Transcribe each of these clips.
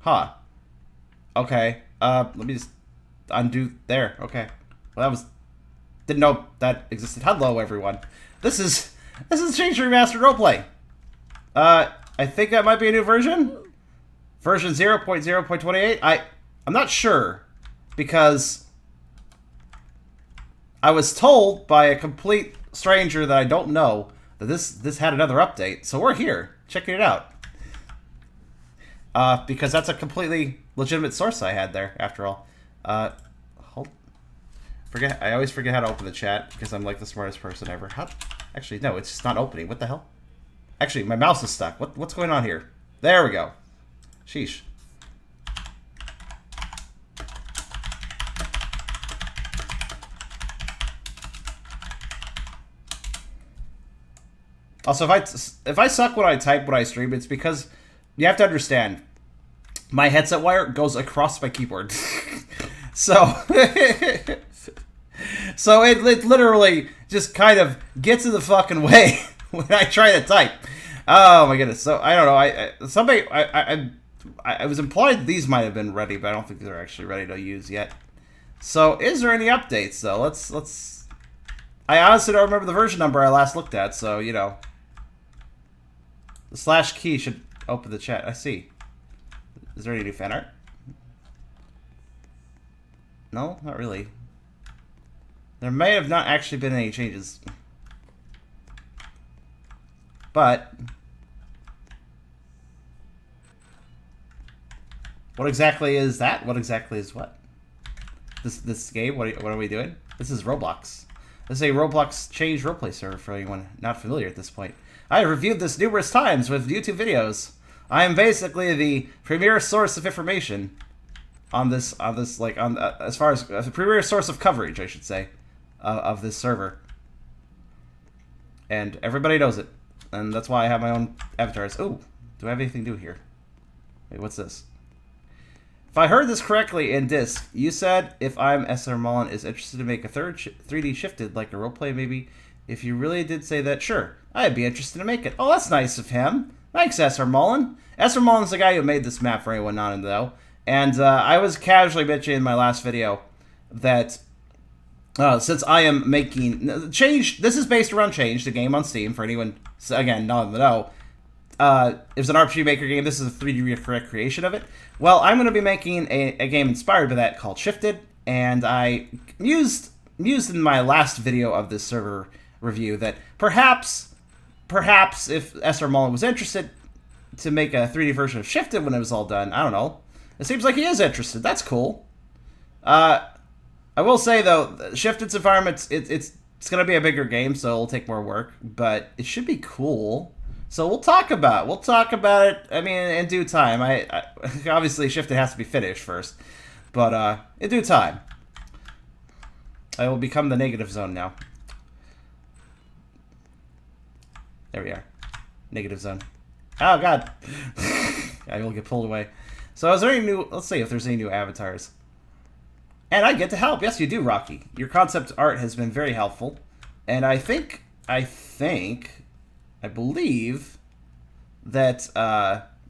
Huh. Okay. Let me just undo there. Okay. Well, that was... Didn't know that existed. Hello, everyone. This is Change Remastered Roleplay. I think that might be a new version? Version 0.0.28? I'm not sure. Because I was told by a complete stranger that I don't know that this had another update. So we're here, checking it out. Because that's a completely legitimate source I had there, after all. I always forget how to open the chat, because I'm like the smartest person ever. Actually, no, it's just not opening. What the hell? Actually, my mouse is stuck. What's going on here? There we go. Sheesh. Also, if I suck when I type when I stream, it's because you have to understand my headset wire goes across my keyboard. So so it literally just kind of gets in the fucking way when I try to type. Oh my goodness. So I don't know. I was implied that these might have been ready, but I don't think they're actually ready to use yet. So is there any updates though? Let's I honestly don't remember the version number I last looked at, so you know. The / key should open the chat. I see. Is there any new fan art? No, not really. There may have not actually been any changes. But what exactly is that? What exactly is what? This game? What are we doing? This is Roblox. This is a Roblox Change roleplay server for anyone not familiar at this point. I have reviewed this numerous times with YouTube videos. I am basically the premier source of information on this as far as the premier source of coverage, I should say, of this server. And everybody knows it. And that's why I have my own avatars. Oh, do I have anything new here? Wait, what's this? If I heard this correctly in Disc, you said if I'm Srmullen is interested to make a third 3D shifted, like a roleplay maybe. If you really did say that, sure, I'd be interested to make it. Oh, that's nice of him. Thanks, Srmullen. Srmullen's the guy who made this map for anyone not in the know. And I was casually mentioning in my last video that since I am making Change, this is based around Change, the game on Steam, for anyone, again, not in the know. It was an RPG Maker game. This is a 3D recreation of it. Well, I'm going to be making a game inspired by that called Shifted, and I mused in my last video of this server review that perhaps if Srmullen was interested to make a 3D version of Shifted when it was all done, I don't know. It seems like he is interested. That's cool. I will say though, Shifted's environment, it's going to be a bigger game, so it'll take more work, but it should be cool. So we'll talk about it. I mean, in due time. I obviously Shifted has to be finished first, but in due time. I will become the negative zone now. There we are. Negative zone. Oh god. I will get pulled away. So is there any new, let's see if there's any new avatars. And I get to help. Yes, you do, Rocky. Your concept art has been very helpful. And I believe that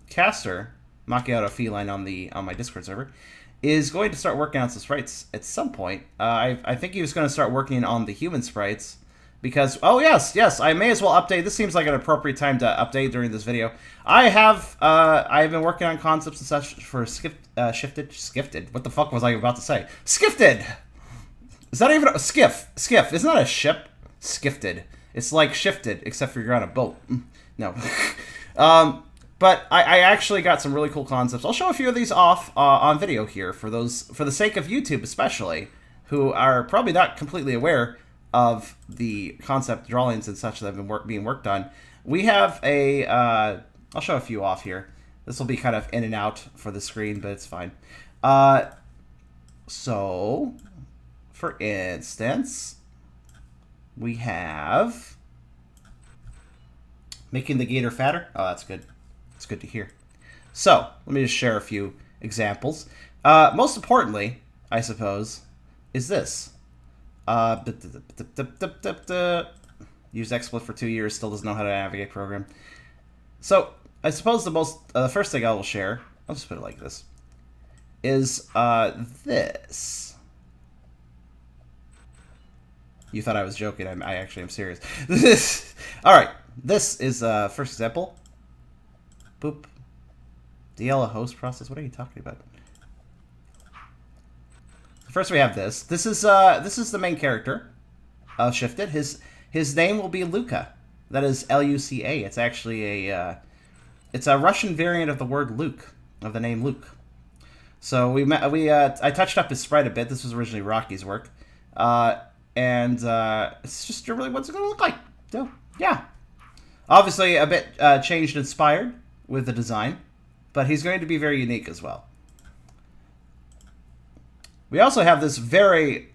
Caster, Macchiato Feline on my Discord server, is going to start working on some sprites at some point. I think he was going to start working on the human sprites because, oh yes, I may as well update. This seems like an appropriate time to update during this video. I've been working on concepts and such for Skifted. What the fuck was I about to say? Skifted! Is that even a skiff? Skiff. Isn't that a ship? Skifted. It's like Shifted, except for you're on a boat. No. But I actually got some really cool concepts. I'll show a few of these off on video here for the sake of YouTube especially, who are probably not completely aware of the concept drawings and such that have been being worked on. We have a I'll show a few off here. This will be kind of in and out for the screen, but it's fine. So, for instance, we have making the gator fatter. Oh, that's good. It's good to hear. So, let me just share a few examples. Most importantly, I suppose, is this. Used XSplit for 2 years, still doesn't know how to navigate program. So, I suppose the first thing I will share I'll just put it like this, is this. You thought I was joking. I actually am serious. All right. This is first example. Boop. DL a host process. What are you talking about? First, we have this. This is the main character of Shifted. His name will be Luca. That is Luca. It's actually it's a Russian variant of the word Luke, of the name Luke. So I touched up his sprite a bit. This was originally Rocky's work. And it's just really what's it going to look like. So, yeah. Obviously, a bit changed, inspired with the design, but he's going to be very unique as well. We also have this very,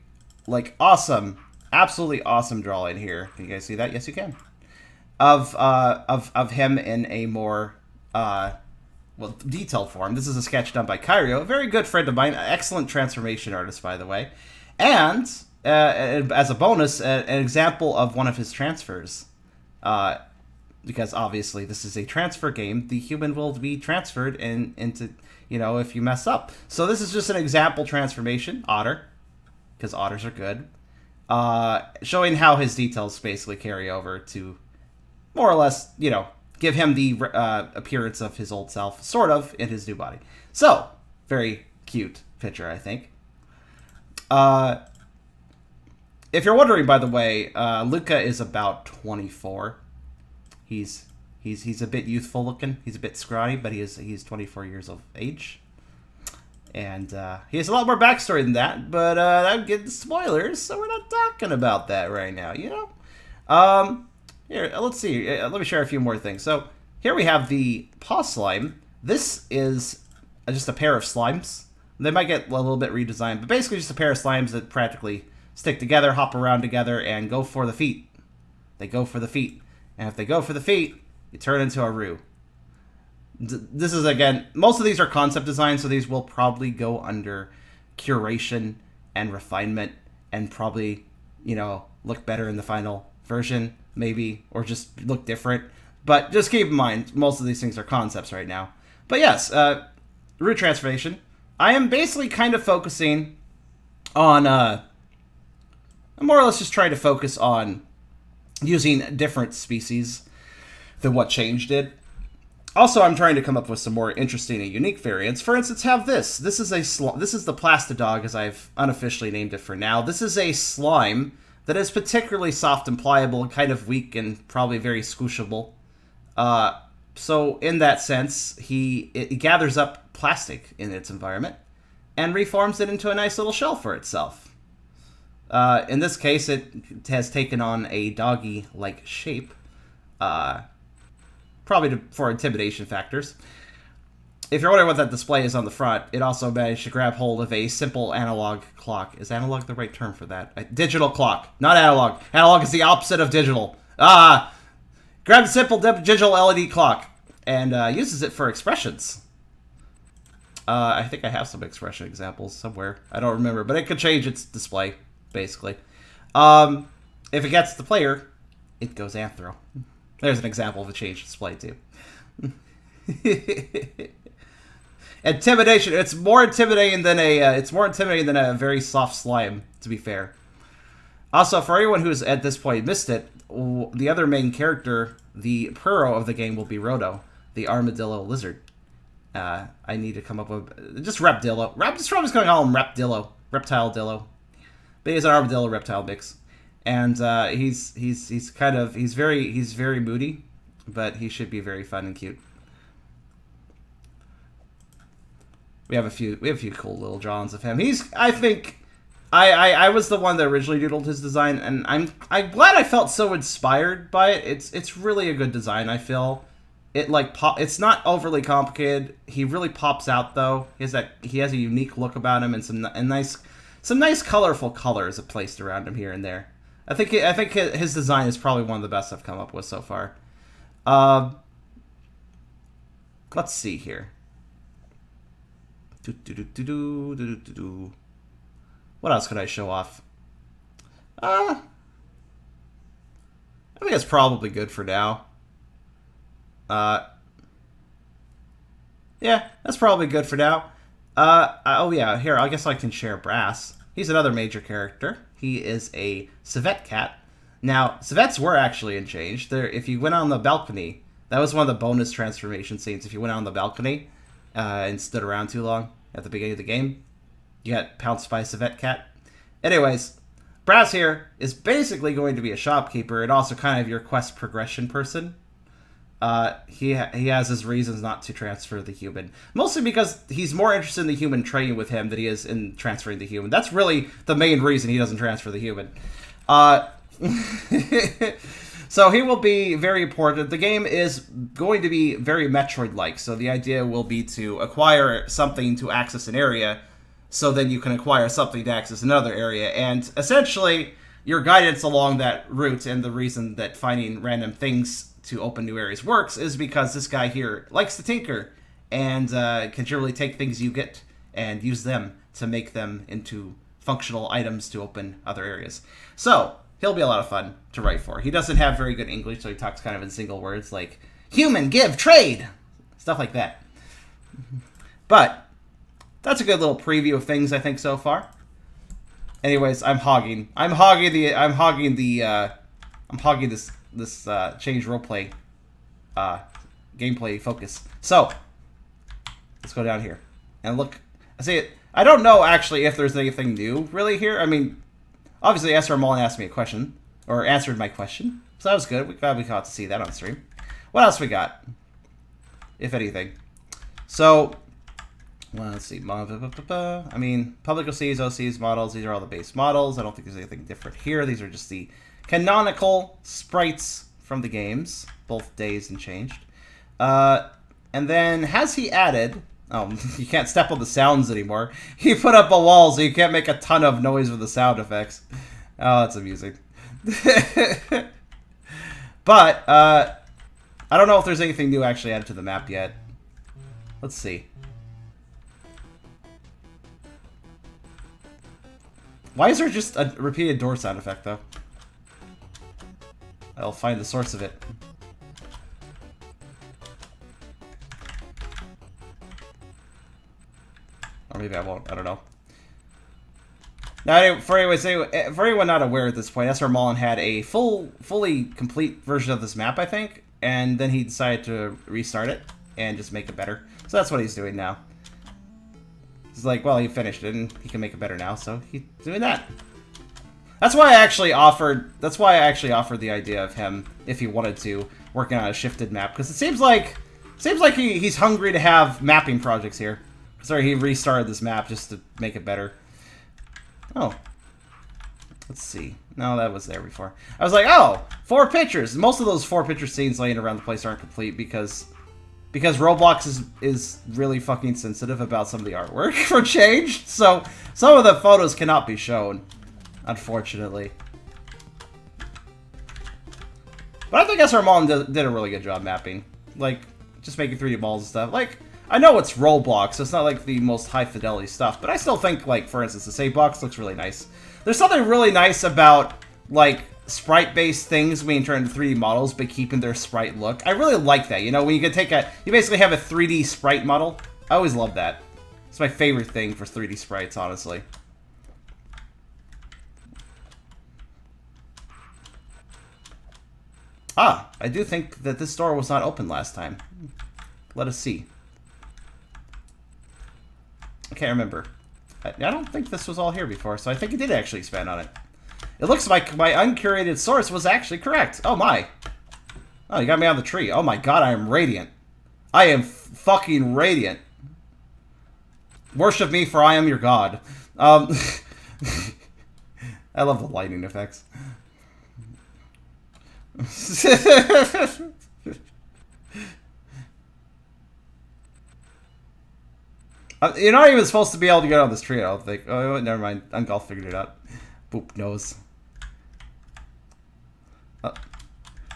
like, awesome, absolutely awesome drawing here. Can you guys see that? Yes, you can. Of him in a more, well, detailed form. This is a sketch done by Kairio, a very good friend of mine, excellent transformation artist, by the way. And as a bonus, an example of one of his transfers. Because obviously this is a transfer game, the human will be transferred into, you know, if you mess up. So this is just an example transformation, Otter, because otters are good, showing how his details basically carry over to more or less, you know, give him the appearance of his old self, sort of, in his new body. So, very cute picture, I think. If you're wondering, by the way, Luca is about 24. He's a bit youthful looking. He's a bit scrawny, but he's 24 years of age. And he has a lot more backstory than that, but that would get spoilers, so we're not talking about that right now, you know? Here, let's see. Let me share a few more things. So, here we have the paw slime. This is just a pair of slimes. They might get a little bit redesigned, but basically just a pair of slimes that practically stick together, hop around together, and go for the feet. They go for the feet. And if they go for the feet, you turn into a Roo. This is, again, most of these are concept designs, so these will probably go under curation and refinement and probably, you know, look better in the final version, maybe, or just look different. But just keep in mind, most of these things are concepts right now. But yes, Roo transformation. I am basically kind of focusing on, I'm more or less just trying to focus on using different species than what Change did. Also, I'm trying to come up with some more interesting and unique variants. For instance, have this. This is the Plastidog, as I've unofficially named it for now. This is a slime that is particularly soft and pliable, kind of weak and probably very squishable. So in that sense, it gathers up plastic in its environment and reforms it into a nice little shell for itself. In this case, it has taken on a doggy-like shape, probably for intimidation factors. If you're wondering what that display is on the front, it also managed to grab hold of a simple analog clock. Is analog the right term for that? A digital clock, not analog. Analog is the opposite of digital. Grab a simple digital LED clock and uses it for expressions. I think I have some expression examples somewhere. I don't remember, but it could change its display, basically. If it gets the player, it goes anthro. There's an example of a changed display, too. Intimidation. It's more intimidating than a very soft slime, to be fair. Also, for anyone who's at this point missed it, the other main character, the Puro of the game, will be Roto, the armadillo lizard. I need to come up with just Repdillo. Just probably going to call him Repdillo, Reptile Dillo. But he's an armadillo reptile mix, and he's very moody, but he should be very fun and cute. We have a few cool little drawings of him. I think I was the one that originally doodled his design, and I'm glad I felt so inspired by it. It's really a good design. I feel it's not overly complicated. He really pops out though. He has a unique look about him and some nice colorful colors placed around him here and there. I think his design is probably one of the best I've come up with so far. Let's see here. What else could I show off? I think it's probably good for now. Yeah, that's probably good for now. Oh yeah, here, I guess I can share Brass. He's another major character. He is a civet cat. Now, civets were actually in change. There, if you went on the balcony, that was one of the bonus transformation scenes. If you went on the balcony and stood around too long at the beginning of the game, you got pounced by a civet cat. Anyways, Brass here is basically going to be a shopkeeper and also kind of your quest progression person. He has his reasons not to transfer the human. Mostly because he's more interested in the human trading with him than he is in transferring the human. That's really the main reason he doesn't transfer the human. So he will be very important. The game is going to be very Metroid-like. So the idea will be to acquire something to access an area, so then you can acquire something to access another area. And essentially, your guidance along that route and the reason that finding random things to open new areas works is because this guy here likes to tinker and can generally take things you get and use them to make them into functional items to open other areas. So he'll be a lot of fun to write for. He doesn't have very good English, so he talks kind of in single words like human, give, trade, stuff like that. But that's a good little preview of things, I think, so far. Anyways, I'm hogging this change roleplay gameplay focus. So let's go down here and look. I say it. I don't know actually if there's anything new really here. I mean, obviously Srmullen asked me a question or answered my question, so that was good. We got to see that on stream. What else we got, if anything? So well, let's see. I mean, public OCs, OCs, models. These are all the base models. I don't think there's anything different here. These are just the canonical sprites from the games, both dazed and changed. And then, has he added... Oh, you can't step on the sounds anymore. He put up a wall so you can't make a ton of noise with the sound effects. Oh, that's amusing. But, I don't know if there's anything new actually added to the map yet. Let's see. Why is there just a repeated door sound effect, though? I'll find the source of it. Or maybe I won't. I don't know. Now, for anyone not aware at this point, Srmullen had a fully complete version of this map, I think, and then he decided to restart it and just make it better. So that's what he's doing now. He's like, well, he finished it and he can make it better now, so he's doing that. That's why I actually offered the idea of him, if he wanted to, working on a shifted map, because it seems like he's hungry to have mapping projects here. Sorry, he restarted this map just to make it better. Oh. Let's see. No, that was there before. I was like, oh, 4 pictures. Most of those 4 picture scenes laying around the place aren't complete because Roblox is really fucking sensitive about some of the artwork for change. So some of the photos cannot be shown, unfortunately. But I think Srmullen did a really good job mapping. Like, just making 3D balls and stuff. Like, I know it's Roblox, so it's not like the most high fidelity stuff, but I still think, like, for instance, the save box looks really nice. There's something really nice about, like, sprite-based things when you turn into 3D models, but keeping their sprite look. I really like that, you know, when you can take you basically have a 3D sprite model. I always love that. It's my favorite thing for 3D sprites, honestly. Ah, I do think that this door was not open last time. Let us see. I can't remember. I don't think this was all here before, so I think it did actually expand on it. It looks like my uncurated source was actually correct. Oh my. Oh, you got me on the tree. Oh my god, I am radiant. I am fucking radiant. Worship me, for I am your god. I love the lightning effects. You're not even supposed to be able to get on this tree, I don't think. Oh, never mind. Ungolf figured it out. Boop, nose.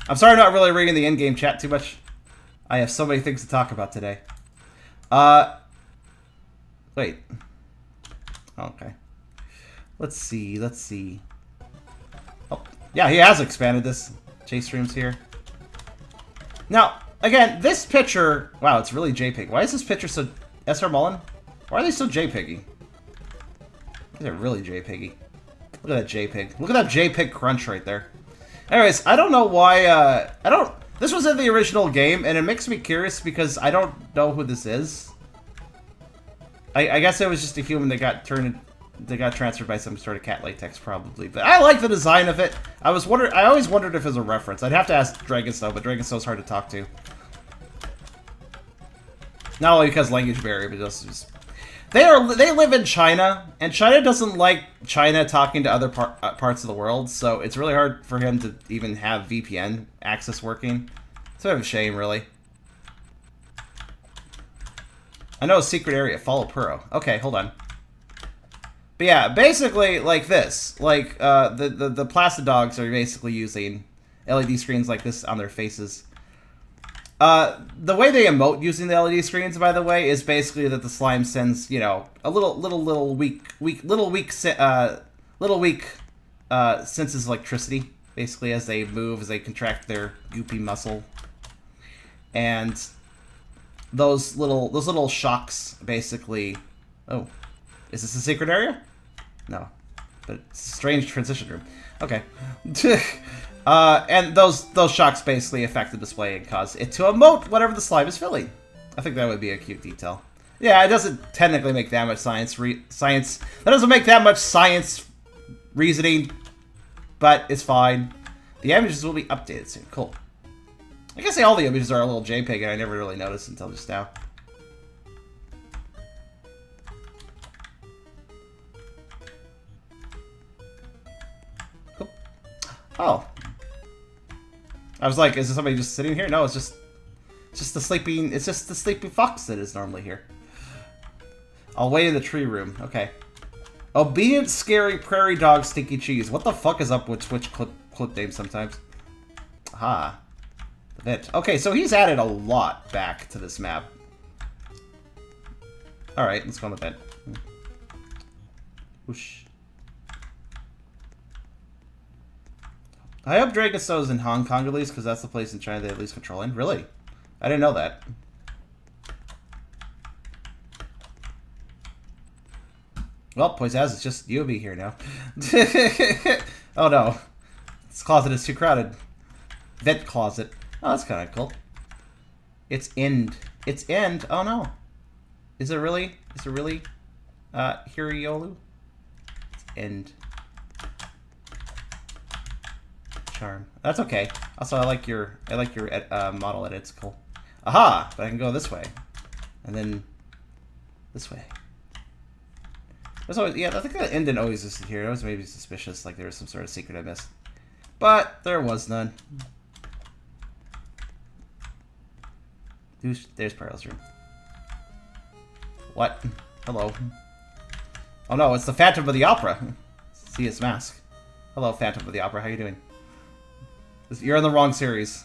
I'm sorry I'm not really reading the in-game chat too much. I have so many things to talk about today. Wait. Okay. Let's see. Oh, yeah, he has expanded this. Chase streams here. Now, again, this picture... Wow, it's really JPEG. Why is this picture so... Srmullen? Why are they so JPEG-y? They're really JPEG-y. Look at that JPEG. Look at that JPEG crunch right there. Anyways, I don't know why... I don't... This was in the original game, and it makes me curious because I don't know who this is. I guess it was just a human that got transferred by some sort of cat latex, probably. But I like the design of it. I always wondered if it was a reference. I'd have to ask Dragonsnow, but Dragonsnow's hard to talk to. Not only because language barrier, but just they live in China, and China doesn't like China talking to other parts of the world, so it's really hard for him to even have VPN access working. It's a bit of a shame, really. I know a secret area. Follow Puro. Okay, hold on. But yeah, basically like this. Like the Placid dogs are basically using LED screens like this on their faces. The way they emote using the LED screens, by the way, is basically that the slime sends, you know, a little weak senses of electricity, basically as they move, as they contract their goopy muscle, and those little shocks basically. Oh, is this a secret area? No, but it's a strange transition room. Okay. And those shocks basically affect the display and cause it to emote whatever the slime is filling. I think that would be a cute detail. Yeah, it doesn't technically make that much science. That doesn't make that much science reasoning, but it's fine. The images will be updated soon. Cool. I guess all the images are a little JPEG, and I never really noticed until just now. Cool. Oh. I was like, is there somebody just sitting here? No, it's just the sleeping fox that is normally here. I'll wait in the tree room. Okay. Obedient, scary prairie dog, stinky cheese. What the fuck is up with Twitch clip names sometimes? Aha. The vent. Okay, so he's added a lot back to this map. Alright, let's go on the vent. Whoosh. I hope Dragonsnow's in Hong Kong at least, because that's the place in China they at least control in. Really? I didn't know that. Well, Poisaz, it's just you'll be here now. Oh no. This closet is too crowded. Vent closet. Oh, that's kind of cool. It's end. It's end. Oh no. Is it really? Is it really? Hiriolu? It's end. Charm. That's okay. Also, I like your model edit. It's cool. Aha! But I can go this way, and then this way. There's always, yeah, I think the end didn't always exist here. It was maybe suspicious, like there was some sort of secret I missed, but there was none. There's Pearl's room. What? Hello. Oh no, it's the Phantom of the Opera. See his mask. Hello, Phantom of the Opera. How you doing? You're in the wrong series.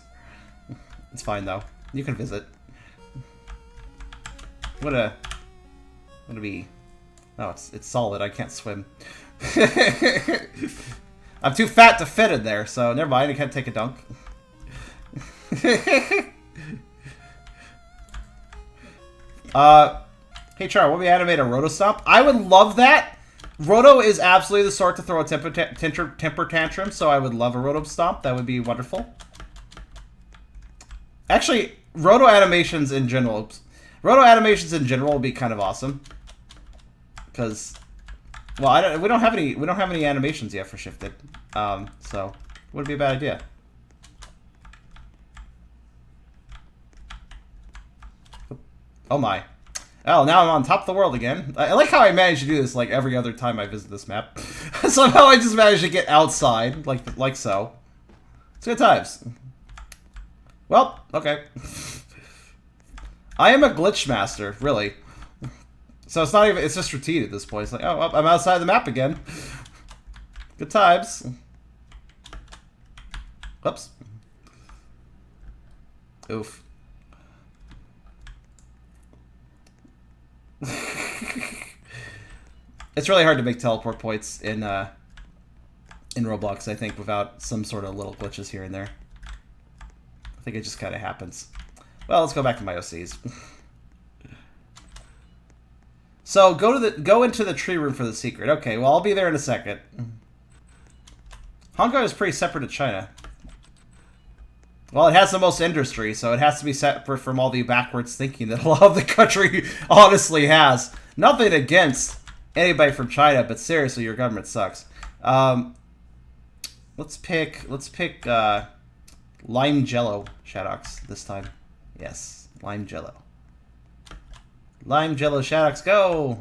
It's fine though. You can visit. What be? Oh, it's solid. I can't swim. I'm too fat to fit in there, so never mind. I can't take a dunk. Hey Char, will we animate a Roto Stomp? I would love that. Roto is absolutely the sort to throw a temper tantrum, so I would love a Roto Stomp. That would be wonderful. Actually, Roto animations in general would be kind of awesome. Because, well, we don't have any animations yet for Shifted, so it wouldn't be a bad idea. Oh my. Oh, now I'm on top of the world again. I like how I managed to do this like every other time I visit this map. Somehow I just managed to get outside, like so. It's good times. Well, okay. I am a glitch master, really. So it's not even, it's just routine at this point. It's like, oh, well, I'm outside the map again. Good times. Oops. Oof. It's really hard to make teleport points in Roblox, I think, without some sort of little glitches here and there. I think it just kind of happens. Well, let's go back to my OCs. So go into the tree room for the secret. Okay, well I'll be there in a second. Hong Kong is pretty separate to China. Well, it has the most industry, so it has to be separate from all the backwards thinking that a lot of the country honestly has. Nothing against anybody from China, but seriously, your government sucks. Let's pick lime jello Shadox this time. Yes, lime jello. Lime jello Shadox, go!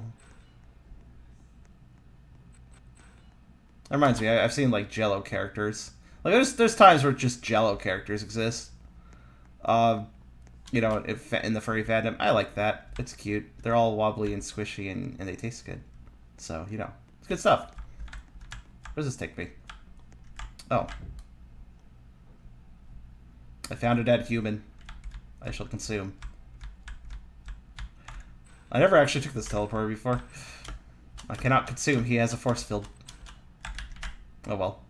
That reminds me, I've seen like jello characters. Like there's times where just jello characters exist. You know, in the furry fandom, I like that. It's cute. They're all wobbly and squishy and they taste good. So, you know, it's good stuff. Where does this take me? Oh. I found a dead human. I shall consume. I never actually took this teleporter before. I cannot consume. He has a force field. Oh well.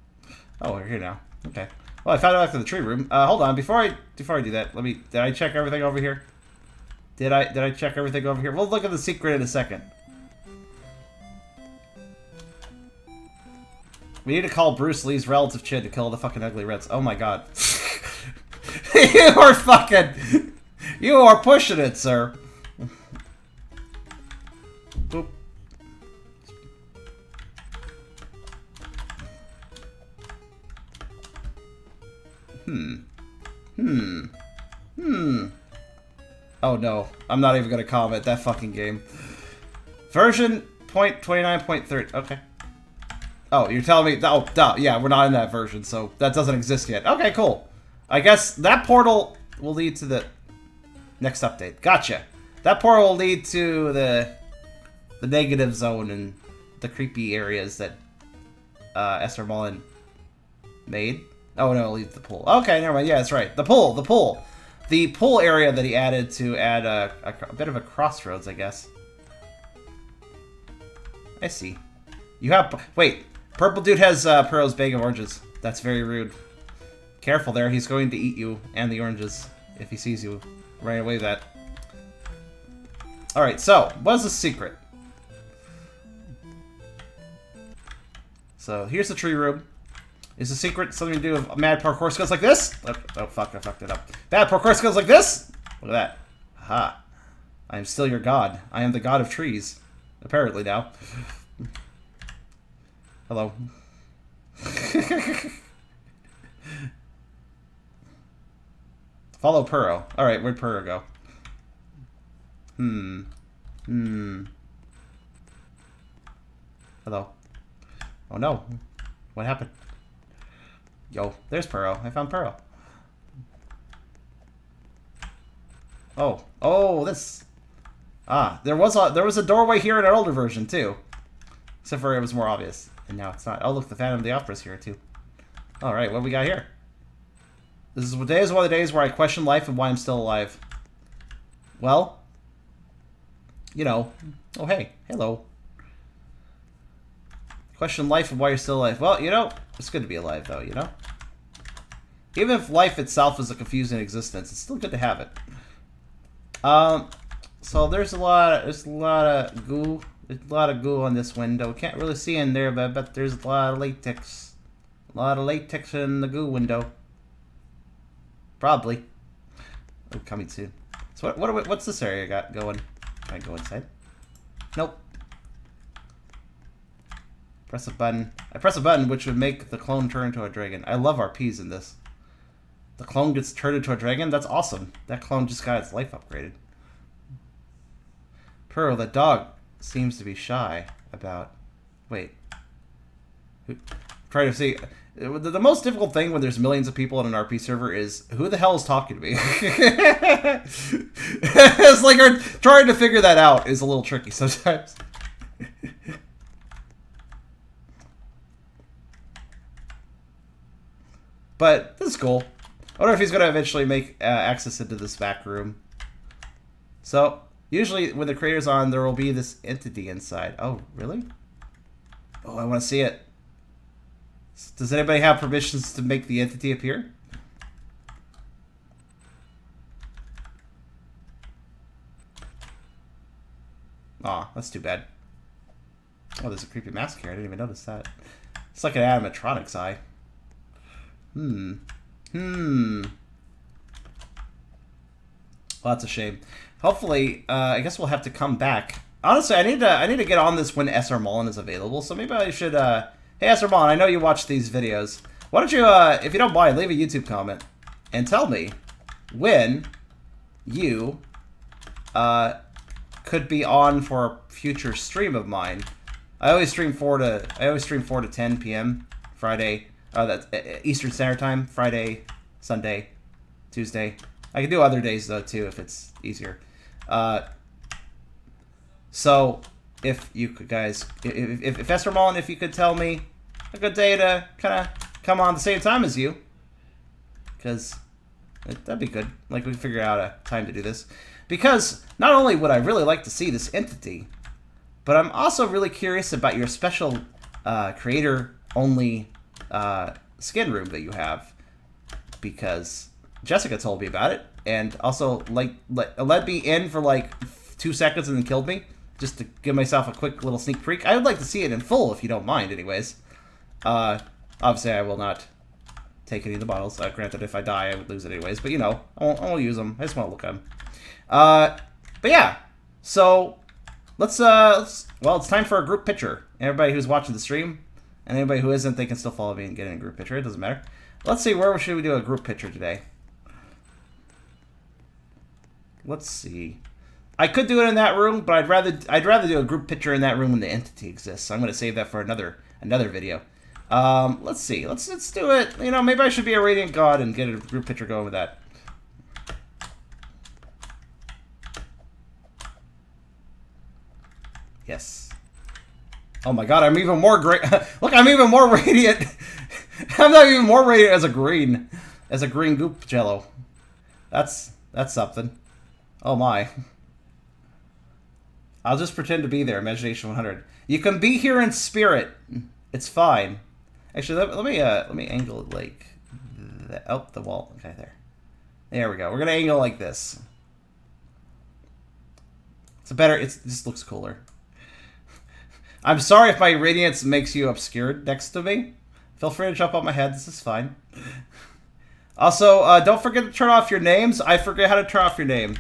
Oh, we're here now. Okay. Well, I found out after the tree room. Hold on. Before I do that, did I check everything over here? Did I check everything over here? We'll look at the secret in a second. We need to call Bruce Lee's relative Chin to kill the fucking ugly Reds. Oh my god. You are pushing it, sir. Boop. Oh no, I'm not even gonna comment that fucking game. Version 0.29.30. Okay. Oh, you're telling me? Oh, duh. Yeah, we're not in that version, so that doesn't exist yet. Okay, cool. I guess that portal will lead to the next update. Gotcha. That portal will lead to the negative zone and the creepy areas that Srmullen made. Oh no, leave the pool. Okay, never mind. Yeah, that's right. The pool. The pool area that he added to add a bit of a crossroads, I guess. I see. You have... Wait. Purple dude has Pearl's bag of oranges. That's very rude. Careful there. He's going to eat you and the oranges if he sees you running away with that. Alright, so, what's the secret? So, here's the tree room. Is the secret something to do with mad parkour skills like this? Oh, fuck, I fucked it up. Bad parkour skills like this? Look at that. Aha. I am still your god. I am the god of trees. Apparently now. Hello. Follow Purro. Alright, where'd Purro go? Hello. Oh no. What happened? Yo, there's Purro. I found Purro. Oh, this. Ah, there was a doorway here in an older version too. Except for it was more obvious. And now it's not. Oh look, the Phantom of the Opera's here too. Alright, what we got here? Today is one of the days where I question life and why I'm still alive. Well, you know. Oh hey, hello. Question life and why you're still alive. Well, you know, it's good to be alive though, you know? Even if life itself is a confusing existence, it's still good to have it. So there's a lot of goo. There's a lot of goo on this window. Can't really see in there, but I bet there's a lot of latex. A lot of latex in the goo window. Probably. Oh, coming soon. So what's this area got going? Can I go inside? Nope. Press a button. I press a button which would make the clone turn into a dragon. I love RPs in this. The clone gets turned into a dragon? That's awesome. That clone just got its life upgraded. Pearl, the dog, seems to be shy about... Wait. Try to see... The most difficult thing when there's millions of people on an RP server is, who the hell is talking to me? It's like trying to figure that out is a little tricky sometimes. But this is cool. I wonder if he's going to eventually make access into this back room. So, usually when the creator's on, there will be this entity inside. Oh, really? Oh, I want to see it. Does anybody have permissions to make the entity appear? Aw, that's too bad. Oh, there's a creepy mask here. I didn't even notice that. It's like an animatronics eye. Well, that's a shame. Hopefully, I guess we'll have to come back. Honestly, I need to get on this when Srmullen is available. So maybe I should. Hey, Srmullen, I know you watch these videos. Why don't you, if you don't mind, leave a YouTube comment and tell me when you could be on for a future stream of mine. I always stream 4 to 10 p.m. Friday. That's Eastern Standard Time. Friday, Sunday, Tuesday. I can do other days though too if it's easier. So if you could guys, if Srmullen, if you could tell me a good day to kind of come on the same time as you, because that'd be good. Like we can figure out a time to do this. Because not only would I really like to see this entity, but I'm also really curious about your special creator-only skin room that you have. Because Jessica told me about it, and also let me in for like 2 seconds and then killed me, just to give myself a quick little sneak peek. I would like to see it in full, if you don't mind, anyways. Obviously, I will not take any of the bottles. Granted, if I die, I would lose it anyways. But, you know, I won't use them. I just want to look at them. But yeah, so well, it's time for a group picture. Everybody who's watching the stream, and anybody who isn't, they can still follow me and get in a group picture. It doesn't matter. Let's see, where should we do a group picture today? Let's see. I could do it in that room, but I'd rather do a group picture in that room when the entity exists. So I'm going to save that for another video. Let's see. Let's do it. You know, maybe I should be a radiant god and get a group picture going with that. Yes. Oh my god, I'm even more great. Look, I'm even more radiant. I'm not even more radiant as a green goop jello. That's something. Oh my. I'll just pretend to be there. Imagination 100. You can be here in spirit. It's fine. Actually, let me angle it like that. Oh, the wall. Okay, there. There we go. We're gonna angle like this. It's better. It just looks cooler. I'm sorry if my radiance makes you obscured next to me. Feel free to jump on my head. This is fine. Also, don't forget to turn off your names. I forget how to turn off your name.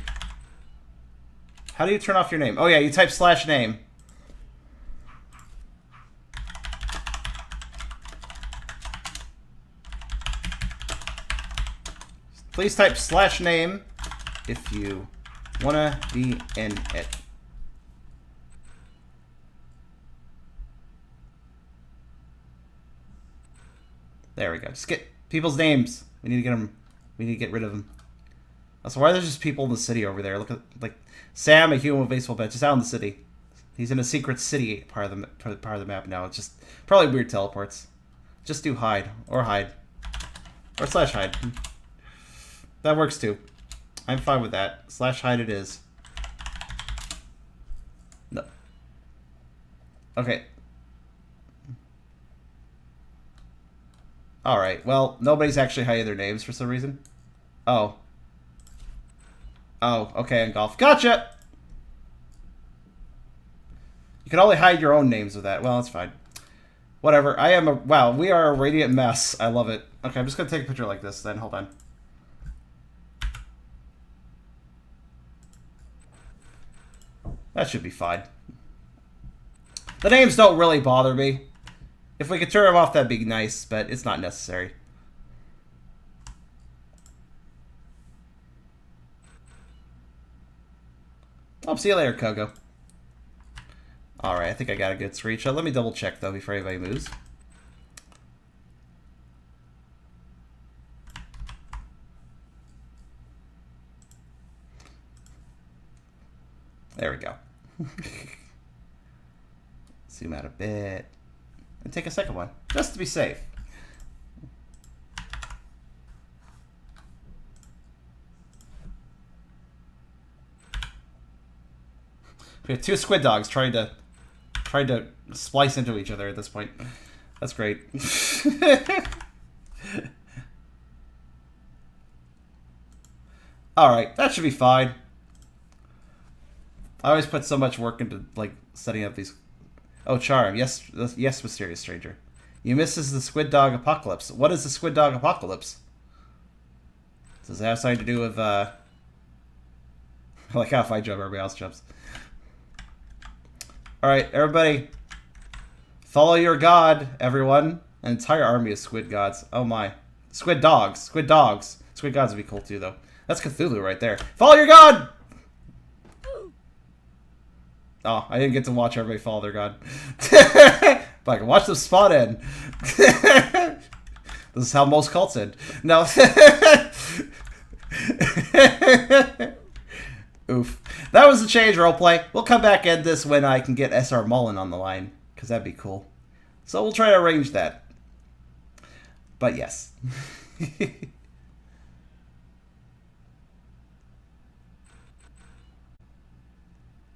How do you turn off your name? Oh yeah, you type /name. Please type /name if you wanna be in it. There we go. Just get people's names. We need to get them. We need to get rid of them. Also, why are there just people in the city over there? Look at, like, Sam, a human with baseball bat, just out in the city. He's in a secret city part of the map now. It's just probably weird teleports. Just do hide or hide or /hide. That works too. I'm fine with that. /hide it is. No. Okay. Alright, well, nobody's actually hiding their names for some reason. Oh. Oh, okay, in golf. Gotcha! You can only hide your own names with that. Well, that's fine. Whatever. I am a... Wow, we are a radiant mess. I love it. Okay, I'm just going to take a picture like this then. Hold on. That should be fine. The names don't really bother me. If we could turn them off, that'd be nice, but it's not necessary. I'll see you later, Kogo. Alright, I think I got a good screenshot. Let me double check, though, before anybody moves. There we go. Zoom out a bit. And take a second one, just to be safe. We have 2 squid dogs trying to splice into each other at this point. That's great. Alright, that should be fine. I always put so much work into, like, setting up these... Oh, charm. Yes, yes, mysterious stranger. You missed the squid dog apocalypse. What is the squid dog apocalypse? Does it have something to do with, I like how if I jump, everybody else jumps. Alright, everybody. Follow your god, everyone. An entire army of squid gods. Oh my. Squid dogs. Squid dogs. Squid gods would be cool too, though. That's Cthulhu right there. Follow your god! Oh, I didn't get to watch everybody follow their god. But I can watch them spot in. This is how most cults end. No. Oof. That was the change roleplay. We'll come back at this when I can get Srmullen on the line, because that'd be cool. So we'll try to arrange that. But yes.